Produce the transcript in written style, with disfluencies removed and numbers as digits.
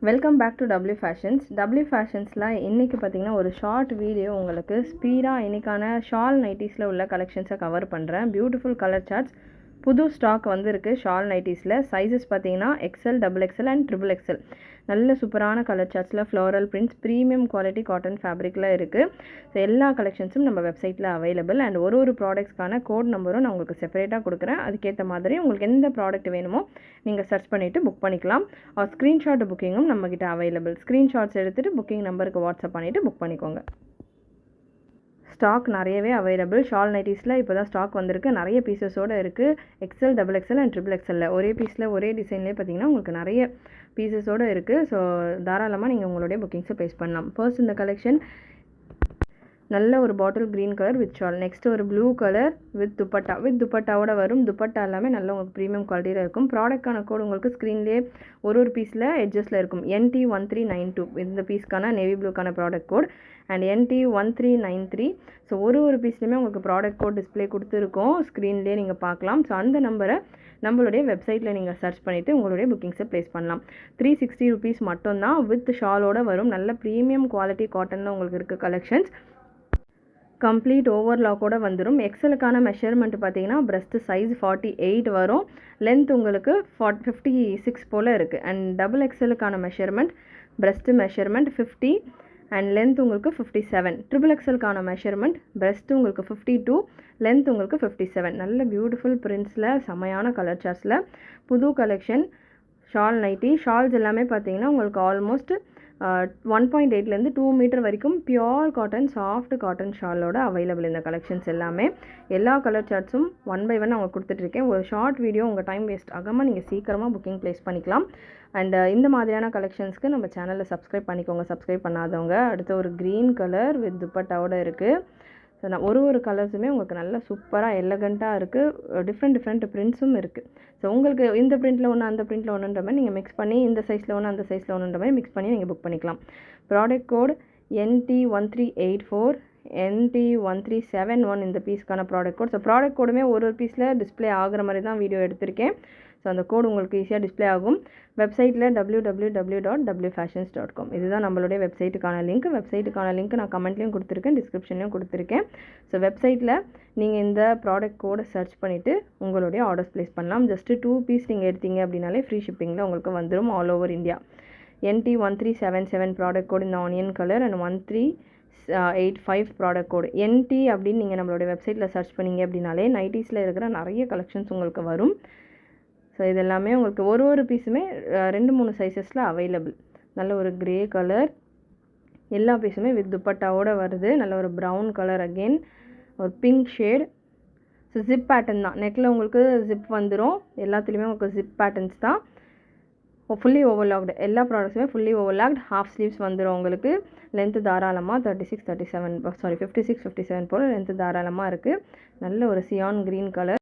Welcome back to W fashions. W ஃபேஷன்ஸில் இன்றைக்கி பார்த்தீங்கன்னா ஒரு ஷார்ட் வீடியோ உங்களுக்கு ஸ்பீடாக இன்றைக்கான ஷால் நைட்டிஸில் உள்ள கலெக்ஷன்ஸை கவர் பண்ணுறேன். பியூட்டிஃபுல் கலர் சார்ட்ஸ், புது ஸ்டாக் வந்துருக்கு ஷால் நைட்டிஸில். சைஸஸ் பார்த்தீங்கன்னா XL, XXL அண்ட் XXL. நல்ல சூப்பரான கலர் சார்ட்ஸில் floral prints, premium quality cotton ஃபேப்ரிக்கில் இருக்குது. ஸோ எல்லா கலெக்ஷன்ஸும் நம்ம வெப்சைட்டில் அவைலபிள். அண்ட் ஒரு ப்ராடக்ட்ஸ்க்கான கோட் நம்பரும் நான் உங்களுக்கு செப்பரேட்டாக கொடுக்குறேன். அதுக்கேற்ற மாதிரி உங்களுக்கு எந்த ப்ராடக்ட் வேணுமோ நீங்கள் சர்ச் பண்ணிவிட்டு புக் பண்ணிக்கலாம். ஸ்க்ரீன்ஷாட் புக்கிங்கும் நம்மக்கிட்ட அவைலபிள். ஸ்க்ரீன்ஷாட்ஸ் எடுத்துகிட்டு புக்கிங் நம்பருக்கு வாட்ஸ்அப் பண்ணிவிட்டு புக் பண்ணிக்கோங்க. ஸ்டாக் நிறையவே அவைலபிள். ஷால் நைட்டிஸில் இப்போ தான் ஸ்டாக் வந்திருக்கு. நிறைய பீசஸோடு இருக்குது. XL, XXL அண்ட் XXL ஒரே பீஸில் ஒரே டிசைன்லேயே பார்த்தீங்கன்னா உங்களுக்கு நிறைய பீசஸோடு இருக்குது. ஸோ தாராளமாக நீங்கள் உங்களுடைய புக்கிங்ஸை ப்ளேஸ் பண்ணலாம். ஃபர்ஸ்ட் இந்த கலெக்ஷன் நல்ல ஒரு bottle green colour with shawl. Next ஒரு ப்ளூ கலர் வித் துப்பட்டாவோட வரும். துப்பட்டா எல்லாமே நல்ல உங்களுக்கு ப்ரீமியம் குவாலிட்டியில் இருக்கும். ப்ராடக்டான கோட் உங்களுக்கு ஸ்க்ரீன்லேயே ஒரு பீஸில் எட்ஜஸில் இருக்கும். NT1392 இந்த பீஸ்க்கான நேவி ப்ளூக்கான product code and NT1393. So ஒரு பீஸ்லேயுமே உங்களுக்கு ப்ராடக்ட் கோட் டிஸ்பிளே கொடுத்துருக்கோம். ஸ்க்ரீன்லேயே நீங்கள் பார்க்கலாம். ஸோ அந்த நம்பரை நம்மளுடைய வெப்சைட்டில் நீங்கள் சர்ச் பண்ணிவிட்டு உங்களுடைய புக்கிங்ஸை ப்ளேஸ் பண்ணலாம். 360 rupees மட்டும்தான் வித் ஷாலோடு வரும். நல்ல ப்ரீமியம் குவாலிட்டி காட்டனில் உங்களுக்கு இருக்குது கலெக்ஷன்ஸ். கம்ப்ளீட் ஓவர்லாக்கோடு வந்துடும். எக்ஸலுக்கான மெஷர்மெண்ட் பார்த்தீங்கன்னா பிரஸ்ட் சைஸ் 48 வரும். லென்த் உங்களுக்கு 56 போல் இருக்குது. அண்ட் XXLக்கான measurement breast measurement 50 and length உங்களுக்கு 57. XXLக்கான மெஷர்மெண்ட் பிரஸ்ட்டு உங்களுக்கு 52, லென்த் உங்களுக்கு 57. நல்ல பியூட்டிஃபுல் பிரிண்ட்ஸில் செமையான கலர் சார்ட்ஸில் புது கலெக்ஷன் ஷால் நைட்டி. ஷால்ஸ் எல்லாமே பார்த்தீங்கன்னா உங்களுக்கு ஆல்மோஸ்ட் 1.8லேருந்து 2 மீட்டர் வரைக்கும் பியோர் காட்டன், சாஃப்ட் காட்டன் ஷாலோட அவைலபிள் இந்த கலெக்ஷன்ஸ் எல்லாமே. எல்லா கலர் சார்ட்ஸும் 1 by 1 அவங்க கொடுத்துட்ருக்கேன். ஒரு ஷார்ட் வீடியோ உங்கள் டைம் வேஸ்ட் ஆகாமல் நீங்கள் சீக்கிரமாக புக்கிங் ப்ளேஸ் பண்ணிக்கலாம். அண்ட் இந்த மாதிரியான கலெக்ஷன்ஸ்க்கு நம்ம சேனலில் சப்ஸ்கிரைப் பண்ணிக்கோங்க. சப்ஸ்கிரைப் பண்ணாதவங்க. அடுத்து ஒரு க்ரீன் கலர் வித் துப்பட்டாவோட இருக்குது. ஸோ நான் ஒரு கலர்ஸுமே உங்களுக்கு நல்லா சூப்பராக எலகண்ட்டாக இருக்குது. டிஃப்ரெண்ட் பிரிண்ட்ஸும் இருக்குது. ஸோ உங்களுக்கு இந்த பிரிண்ட்டில் ஒன்று அந்த பிரிண்ட்டில் ஒன்றுன்ற மாதிரி நீங்கள் மிக்ஸ் பண்ணி இந்த சைஸில் ஒன்று அந்த சைஸில் ஒன்றுன்ற மாதிரி மிக்ஸ் பண்ணி நீங்கள் புக் பண்ணிக்கலாம். ப்ராடக்ட் கோட் NT1384, NT1371 இந்த பீஸ்க்கான ப்ராடக்ட் கோட். ஸோ ப்ராடக்ட் கோடுமே ஒரு பீஸில் டிஸ்பிளே ஆகிற மாதிரி தான் வீடியோ எடுத்திருக்கேன். ஸோ அந்த கோடு உங்களுக்கு ஈஸியாக டிஸ்பிளே ஆகும். வெப்சைட்டில் www.wfashions.com இதுதான் நம்மளுடைய வெப்சைட்டுக்கான லிங்க். வெப்சைட்டுக்கான லிங்க் நான் கமெண்ட்லேயும் கொடுத்துருக்கேன், டிஸ்கிரிப்ஷன்லையும் கொடுத்துருக்கேன். ஸோ வெப்சைட்டில் நீங்கள் இந்த ப்ராடக்ட் கோடை சர்ச் பண்ணிவிட்டு உங்களுடைய ஆர்டர்ஸ் ப்ளேஸ் பண்ணலாம். ஜஸ்ட்டு 2 பீஸ் நீங்கள் எடுத்தீங்க அப்படின்னாலே ஃப்ரீ ஷிப்பிங்கில் உங்களுக்கு வந்துடும் all over India. NT1377 product code இந்த onion colour and 1385 product code. NT அப்படின்னு நீங்கள் நம்மளுடைய வெப்சைட்டில் சர்ச் பண்ணிங்க அப்படின்னாலே நைட்டிஸில் இருக்கிற நிறைய கலெக்ஷன்ஸ் உங்களுக்கு வரும். ஸோ இது எல்லாமே உங்களுக்கு ஒரு பீஸுமே 2-3 சைஸஸில் அவைலபிள். நல்ல ஒரு க்ரே கலர், எல்லா பீஸுமே வித் துப்பட்டாவோடு வருது. நல்ல ஒரு ப்ரௌன் கலர், அகெயின் ஒரு pink shade. So zip pattern தான். நெக்கில் உங்களுக்கு ஜிப் வந்துடும். எல்லாத்துலேயுமே உங்களுக்கு ஜிப் பேட்டர்ன்ஸ் தான். Fully overlocked. எல்லா ப்ராடக்ட்ஸுமே ஃபுல்லி ஓவர்லாக்டு. ஹாஃப் ஸ்லீவ்ஸ் வந்துடும் உங்களுக்கு. லென்த்து தாராளமாக 56, 57 போல் லென்த்து தாராளமாக இருக்குது. நல்ல ஒரு சியான் க்ரீன் கலர்.